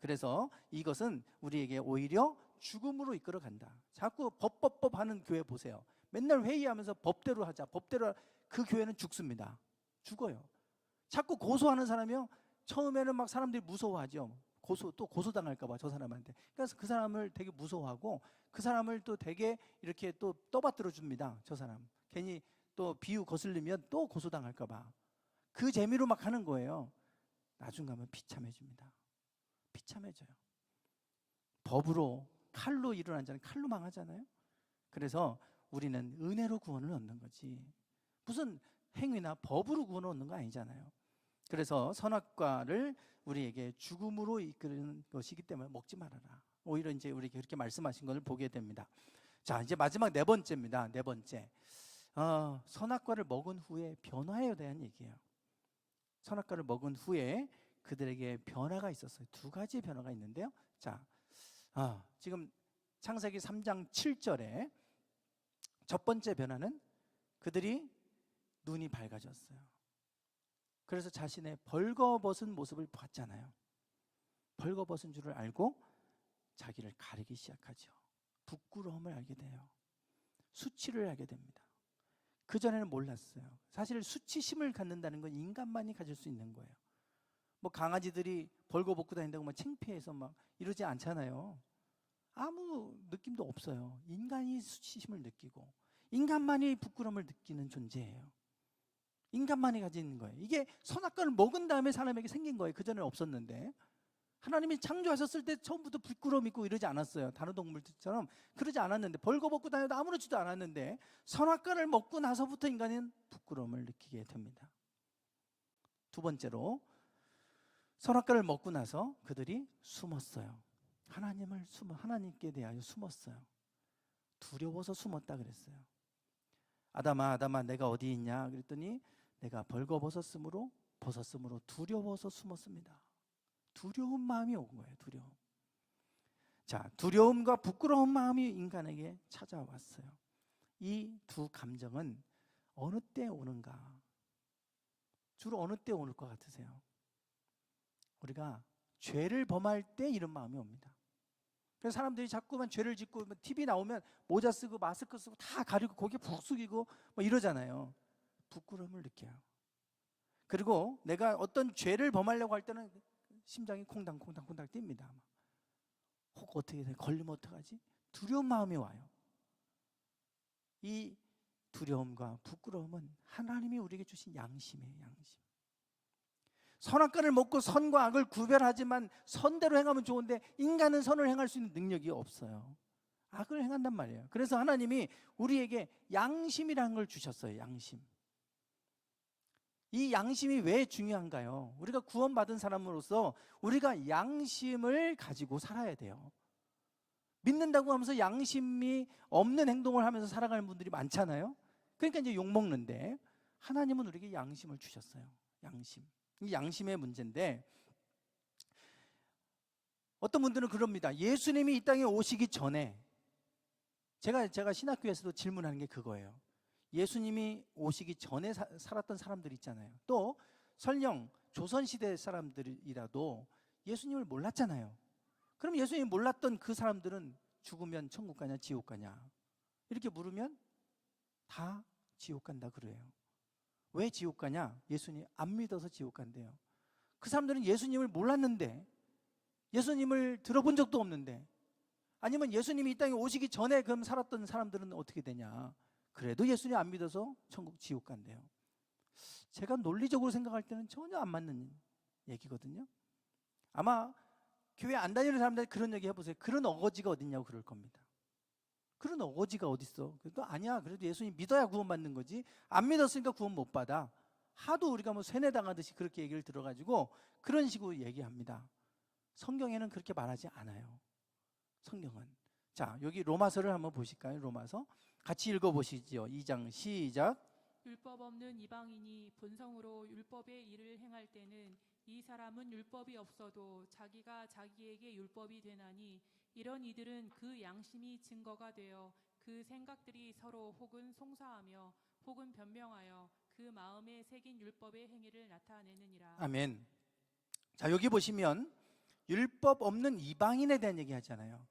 그래서 이것은 우리에게 오히려 죽음으로 이끌어 간다. 자꾸 법 하는 교회 보세요. 맨날 회의하면서 법대로 하자, 법대로 그 교회는 죽습니다. 죽어요. 자꾸 고소하는 사람이요, 처음에는 막 사람들이 무서워하죠. 또 고소당할까 봐 저 사람한테. 그래서 그 사람을 되게 무서워하고 그 사람을 또 되게 이렇게 또 떠받들어 줍니다. 저 사람 괜히 또 비유 거슬리면 또 고소당할까 봐 그 재미로 막 하는 거예요. 나중 가면 비참해집니다. 비참해져요. 법으로, 칼로 일어난 자는 칼로 망하잖아요. 그래서 우리는 은혜로 구원을 얻는 거지 무슨 행위나 법으로 구원하는 거 아니잖아요. 그래서 선악과를 우리에게 죽음으로 이끄는 것이기 때문에 먹지 말아라. 오히려 이제 우리 그렇게 말씀하신 것을 보게 됩니다. 자, 이제 마지막 네 번째입니다. 네 번째. 선악과를 먹은 후에 변화에 대한 얘기예요. 선악과를 먹은 후에 그들에게 변화가 있었어요. 두 가지의 변화가 있는데요. 자, 지금 창세기 3장 7절에 첫 번째 변화는 그들이 눈이 밝아졌어요. 그래서 자신의 벌거벗은 모습을 봤잖아요. 벌거벗은 줄을 알고 자기를 가리기 시작하죠. 부끄러움을 알게 돼요. 수치를 알게 됩니다. 그전에는 몰랐어요. 사실 수치심을 갖는다는 건 인간만이 가질 수 있는 거예요. 뭐 강아지들이 벌거벗고 다닌다고 막 창피해서 막 이러지 않잖아요. 아무 느낌도 없어요. 인간이 수치심을 느끼고 인간만이 부끄러움을 느끼는 존재예요. 인간만이 가지는 거예요. 이게 선악과를 먹은 다음에 사람에게 생긴 거예요. 그전에는 없었는데. 하나님이 창조하셨을 때 처음부터 부끄러움 있고 이러지 않았어요. 다른 동물들처럼 그러지 않았는데, 벌거벗고 다녀도 아무렇지도 않았는데 선악과를 먹고 나서부터 인간은 부끄러움을 느끼게 됩니다. 두 번째로, 선악과를 먹고 나서 그들이 숨었어요. 하나님께 대하여 숨었어요. 두려워서 숨었다 그랬어요. 아담아, 아담아, 내가 어디 있냐 그랬더니 내가 벌거벗었으므로 두려워서 숨었습니다. 두려운 마음이 온 거예요. 두려움. 자, 두려움과 부끄러운 마음이 인간에게 찾아왔어요. 이 두 감정은 어느 때 오는가? 주로 어느 때 오는 것 같으세요? 우리가 죄를 범할 때 이런 마음이 옵니다. 그래서 사람들이 자꾸만 죄를 짓고 TV 나오면 모자 쓰고 마스크 쓰고 다 가리고 고개 푹 숙이고 뭐 이러잖아요. 부끄러움을 느껴요. 그리고 내가 어떤 죄를 범하려고 할 때는 심장이 콩당콩당콩당 뜁니다. 혹 어떻게 돼? 걸리면 어떡하지? 두려운 마음이 와요. 이 두려움과 부끄러움은 하나님이 우리에게 주신 양심이에요. 양심. 선악과를 먹고 선과 악을 구별하지만 선대로 행하면 좋은데 인간은 선을 행할 수 있는 능력이 없어요. 악을 행한단 말이에요. 그래서 하나님이 우리에게 양심이라는 걸 주셨어요. 양심. 이 양심이 왜 중요한가요? 우리가 구원받은 사람으로서 우리가 양심을 가지고 살아야 돼요. 믿는다고 하면서 양심이 없는 행동을 하면서 살아가는 분들이 많잖아요. 그러니까 이제 욕먹는데, 하나님은 우리에게 양심을 주셨어요. 양심. 이 양심의 문제인데, 어떤 분들은 그럽니다. 예수님이 이 땅에 오시기 전에, 제가 신학교에서도 질문하는 게 그거예요. 예수님이 오시기 전에 살았던 사람들 있잖아요. 또 설령 조선시대 사람들이라도 예수님을 몰랐잖아요. 그럼 예수님이 몰랐던 그 사람들은 죽으면 천국 가냐 지옥 가냐 이렇게 물으면 다 지옥 간다 그래요. 왜 지옥 가냐? 예수님 안 믿어서 지옥 간대요. 그 사람들은 예수님을 몰랐는데, 예수님을 들어본 적도 없는데, 아니면 예수님이 이 땅에 오시기 전에 그럼 살았던 사람들은 어떻게 되냐? 그래도 예수님 안 믿어서 천국 지옥 간대요. 제가 논리적으로 생각할 때는 전혀 안 맞는 얘기거든요. 아마 교회 안 다니는 사람들 그런 얘기 해보세요. 그런 어거지가 어딨냐고 그럴 겁니다. 그런 어거지가 어딨어? 그래도 아니야. 그래도 예수님 믿어야 구원받는 거지. 안 믿었으니까 구원 못 받아. 하도 우리가 뭐 세뇌당하듯이 그렇게 얘기를 들어가지고 그런 식으로 얘기합니다. 성경에는 그렇게 말하지 않아요. 성경은. 자, 여기 로마서를 한번 보실까요? 로마서 같이 읽어보시죠. 2장 시작. 율법 없는 이방인이 본성으로 율법의 일을 행할 때는 이 사람은 율법이 없어도 자기가 자기에게 율법이 되나니, 이런 이들은 그 양심이 증거가 되어 그 생각들이 서로 혹은 송사하며 혹은 변명하여 그 마음에 새긴 율법의 행위를 나타내느니라. 아멘. 자, 여기 보시면 율법 없는 이방인에 대한 얘기 하잖아요.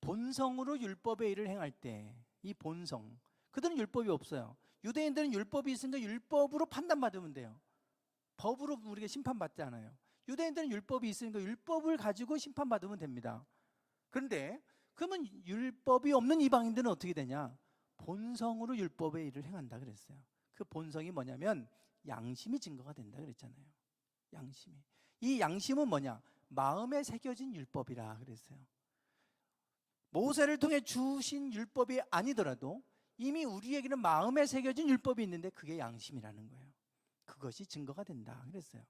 본성으로 율법의 일을 행할 때, 이 본성, 그들은 율법이 없어요. 유대인들은 율법이 있으니까 율법으로 판단받으면 돼요. 법으로 우리가 심판받지 않아요. 유대인들은 율법이 있으니까 율법을 가지고 심판받으면 됩니다. 그런데 그러면 율법이 없는 이방인들은 어떻게 되냐? 본성으로 율법의 일을 행한다 그랬어요. 그 본성이 뭐냐면 양심이 증거가 된다 그랬잖아요. 양심이. 이 양심은 뭐냐? 마음에 새겨진 율법이라 그랬어요. 모세를 통해 주신 율법이 아니더라도 이미 우리에게는 마음에 새겨진 율법이 있는데 그게 양심이라는 거예요. 그것이 증거가 된다 그랬어요.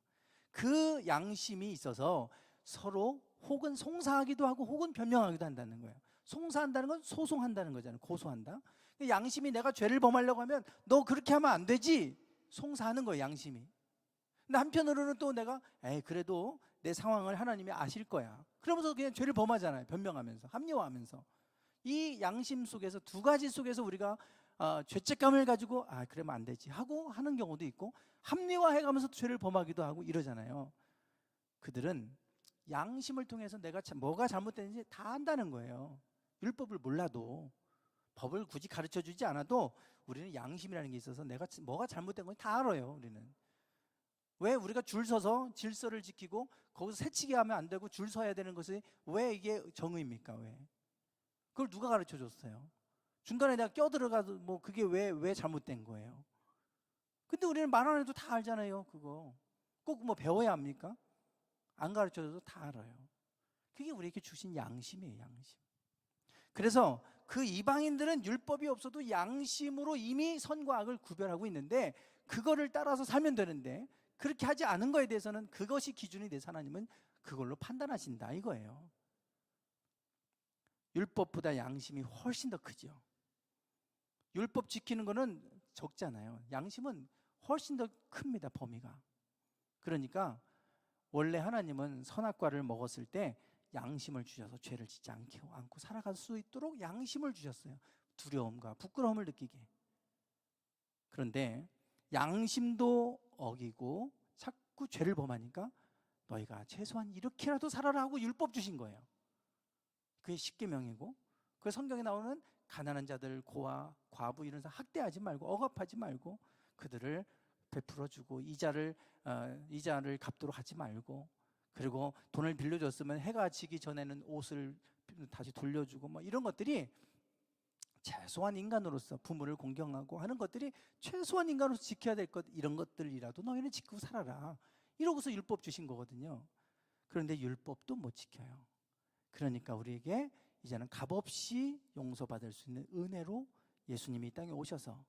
그 양심이 있어서 서로 혹은 송사하기도 하고 혹은 변명하기도 한다는 거예요. 송사한다는 건 소송한다는 거잖아요. 고소한다. 양심이 내가 죄를 범하려고 하면 너 그렇게 하면 안 되지, 송사하는 거예요, 양심이. 근데 한편으로는 또 내가 그래도 내 상황을 하나님이 아실 거야, 그러면서 그냥 죄를 범하잖아요. 변명하면서, 합리화하면서. 이 양심 속에서, 두 가지 속에서 우리가 죄책감을 가지고 그러면 안 되지 하고 하는 경우도 있고, 합리화해가면서 죄를 범하기도 하고 이러잖아요. 그들은 양심을 통해서 내가 뭐가 잘못됐는지 다 안다는 거예요. 율법을 몰라도, 법을 굳이 가르쳐주지 않아도 우리는 양심이라는 게 있어서 내가 뭐가 잘못된 건지 다 알아요. 우리는 왜 우리가 줄 서서 질서를 지키고 거기서 새치기 하면 안 되고 줄 서야 되는 것이 왜 이게 정의입니까? 왜? 그걸 누가 가르쳐 줬어요? 중간에 내가 껴들어가도 뭐 그게 왜 잘못된 거예요? 근데 우리는 말 안 해도 다 알잖아요. 그거 꼭 뭐 배워야 합니까? 안 가르쳐 줘도 다 알아요. 그게 우리에게 주신 양심이에요. 양심. 그래서 그 이방인들은 율법이 없어도 양심으로 이미 선과 악을 구별하고 있는데 그거를 따라서 살면 되는데, 그렇게 하지 않은 거에 대해서는 그것이 기준이 돼서 하나님은 그걸로 판단하신다 이거예요. 율법보다 양심이 훨씬 더 크죠. 율법 지키는 거는 적잖아요. 양심은 훨씬 더 큽니다, 범위가. 그러니까 원래 하나님은 선악과를 먹었을 때 양심을 주셔서 죄를 짓지 않고 살아갈 수 있도록 양심을 주셨어요. 두려움과 부끄러움을 느끼게. 그런데 양심도 어기고 자꾸 죄를 범하니까 너희가 최소한 이렇게라도 살아라 하고 율법 주신 거예요. 그게 십계명이고, 그 성경에 나오는 가난한 자들, 고아, 과부 이런 사람 학대하지 말고 억압하지 말고 그들을 베풀어주고 이자를 갚도록 하지 말고, 그리고 돈을 빌려줬으면 해가 지기 전에는 옷을 다시 돌려주고 뭐 이런 것들이 최소한 인간으로서 부모를 공경하고 하는 것들이 최소한 인간으로서 지켜야 될 것, 이런 것들이라도 너희는 지키고 살아라 이러고서 율법 주신 거거든요. 그런데 율법도 못 지켜요. 그러니까 우리에게 이제는 값없이 용서받을 수 있는 은혜로 예수님이 이 땅에 오셔서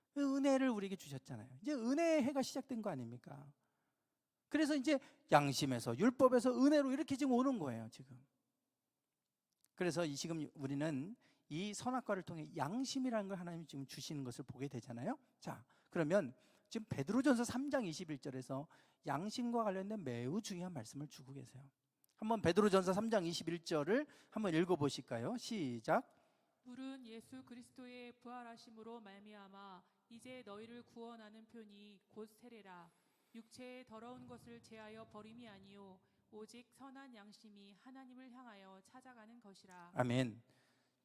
그 은혜를 우리에게 주셨잖아요. 이제 은혜의 해가 시작된 거 아닙니까? 그래서 이제 양심에서 율법에서 은혜로 이렇게 지금 오는 거예요, 지금. 그래서 지금 우리는 이 선악과를 통해 양심이라는 걸 하나님이 지금 주시는 것을 보게 되잖아요. 자, 그러면 지금 베드로전서 3장 21절에서 양심과 관련된 매우 중요한 말씀을 주고 계세요. 한번 베드로전서 3장 21절을 한번 읽어보실까요? 시작. 물은 예수 그리스도의 부활하심으로 말미암아 이제 너희를 구원하는 편이 곧 세례라. 육체의 더러운 것을 제하여 버림이 아니요 오직 선한 양심이 하나님을 향하여 찾아가는 것이라. 아멘.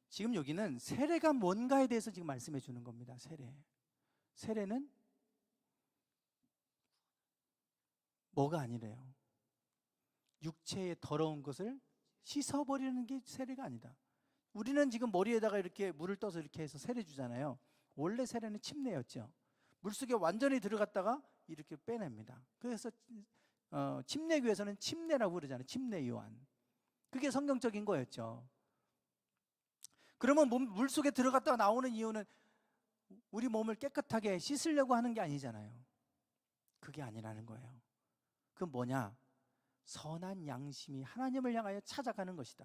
지금 여기는 세례가 뭔가에 대해서 지금 말씀해 주는 겁니다. 세례는 뭐가 아니래요. 육체의 더러운 것을 씻어버리는 게 세례가 아니다. 우리는 지금 머리에다가 이렇게 물을 떠서 이렇게 해서 세례 주잖아요. 원래 세례는 침례였죠. 물속에 완전히 들어갔다가 이렇게 빼냅니다. 그래서 침례교에서는 침례라고 그러잖아요. 침례 요한. 그게 성경적인 거였죠. 그러면 물속에 들어갔다가 나오는 이유는 우리 몸을 깨끗하게 씻으려고 하는 게 아니잖아요. 그게 아니라는 거예요. 그건 뭐냐? 선한 양심이 하나님을 향하여 찾아가는 것이다.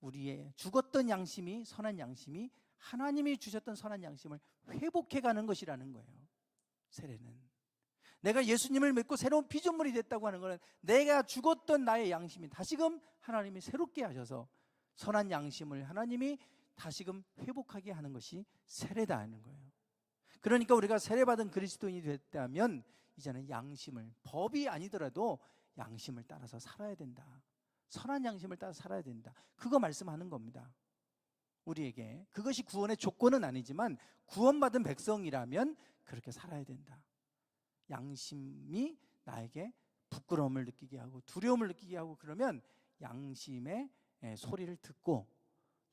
우리의 죽었던 양심이, 선한 양심이 하나님이 주셨던 선한 양심을 회복해가는 것이라는 거예요. 세례는. 내가 예수님을 믿고 새로운 피조물이 됐다고 하는 것은 내가 죽었던 나의 양심이 다시금 하나님이 새롭게 하셔서 선한 양심을 하나님이 다시금 회복하게 하는 것이 세례다 하는 거예요. 그러니까 우리가 세례받은 그리스도인이 됐다면 이제는 양심을, 법이 아니더라도 양심을 따라서 살아야 된다. 선한 양심을 따라서 살아야 된다. 그거 말씀하는 겁니다. 우리에게 그것이 구원의 조건은 아니지만 구원받은 백성이라면 그렇게 살아야 된다. 양심이 나에게 부끄러움을 느끼게 하고 두려움을 느끼게 하고, 그러면 양심의 소리를 듣고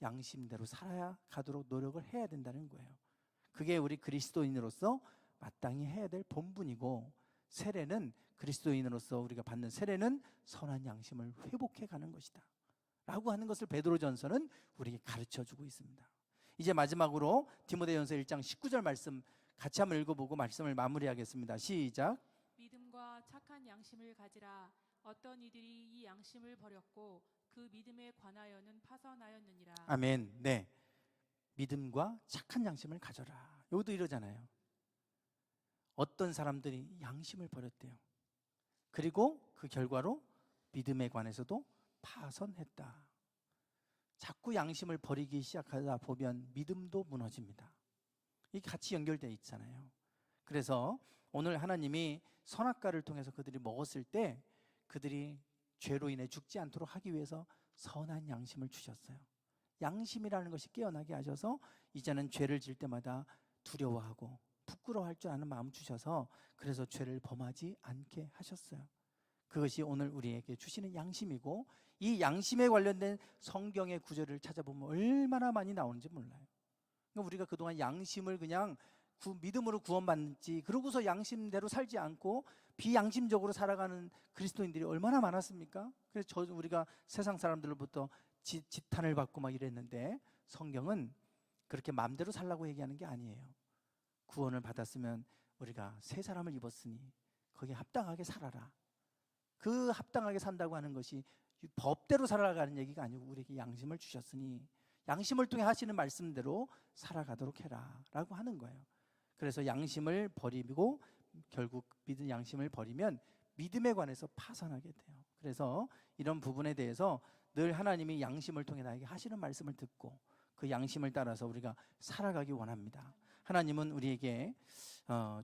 양심대로 살아가도록 노력을 해야 된다는 거예요. 그게 우리 그리스도인으로서 마땅히 해야 될 본분이고, 세례는 그리스도인으로서 우리가 받는 세례는 선한 양심을 회복해 가는 것이다 라고 하는 것을 베드로전서는 우리에게 가르쳐주고 있습니다. 이제 마지막으로 디모데전서 1장 19절 말씀 같이 한번 읽어보고 말씀을 마무리하겠습니다. 시작. 믿음과 착한 양심을 가지라. 어떤 이들이 이 양심을 버렸고 그 믿음에 관하여는 파선하였느니라. 아멘. 네, 믿음과 착한 양심을 가져라. 여기도 이러잖아요. 어떤 사람들이 양심을 버렸대요. 그리고 그 결과로 믿음에 관해서도 파선했다. 자꾸 양심을 버리기 시작하다 보면 믿음도 무너집니다. 이게 같이 연결되어 있잖아요. 그래서 오늘 하나님이 선악과를 통해서 그들이 먹었을 때 그들이 죄로 인해 죽지 않도록 하기 위해서 선한 양심을 주셨어요. 양심이라는 것이 깨어나게 하셔서 이제는 죄를 지을 때마다 두려워하고 부끄러워할 줄 아는 마음 주셔서 그래서 죄를 범하지 않게 하셨어요. 그것이 오늘 우리에게 주시는 양심이고, 이 양심에 관련된 성경의 구절을 찾아보면 얼마나 많이 나오는지 몰라요. 그러니까 우리가 그동안 양심을 그냥 믿음으로 구원받는지 그러고서 양심대로 살지 않고 비양심적으로 살아가는 그리스도인들이 얼마나 많았습니까? 그래서 우리가 세상 사람들로부터 지탄을 받고 막 이랬는데, 성경은 그렇게 마음대로 살라고 얘기하는 게 아니에요. 구원을 받았으면 우리가 새 사람을 입었으니 거기에 합당하게 살아라. 그 합당하게 산다고 하는 것이 법대로 살아가는 얘기가 아니고 우리에게 양심을 주셨으니 양심을 통해 하시는 말씀대로 살아가도록 해라 라고 하는 거예요. 그래서 양심을 버리고 결국 믿은 양심을 버리면 믿음에 관해서 파산하게 돼요. 그래서 이런 부분에 대해서 늘 하나님이 양심을 통해 나에게 하시는 말씀을 듣고 그 양심을 따라서 우리가 살아가기 원합니다. 하나님은 우리에게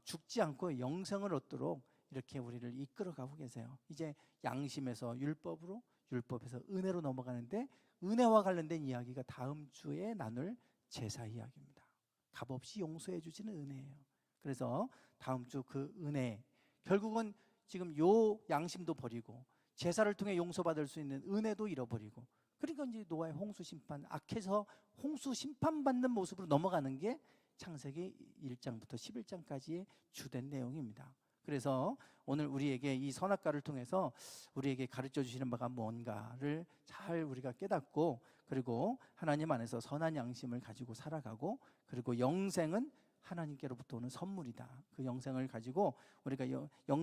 죽지 않고 영생을 얻도록 이렇게 우리를 이끌어가고 계세요. 이제 양심에서 율법으로, 율법에서 은혜로 넘어가는데, 은혜와 관련된 이야기가 다음 주에 나눌 제사 이야기입니다. 값없이 용서해 주시는 은혜예요. 그래서 다음 주 그 은혜, 결국은 지금 요 양심도 버리고 제사를 통해 용서받을 수 있는 은혜도 잃어버리고, 그러니까 이제 노아의 홍수 심판, 악해서 홍수 심판받는 모습으로 넘어가는 게 창세기 1장부터 11장까지의 주된 내용입니다. 그래서 오늘 우리에게 이 선악과를 통해서 우리에게 가르쳐 주시는 바가 뭔가를 잘 우리가 깨닫고, 그리고 하나님 안에서 선한 양심을 가지고 살아가고, 그리고 영생은 하나님께로부터 오는 선물이다. 그 영생을 가지고 우리가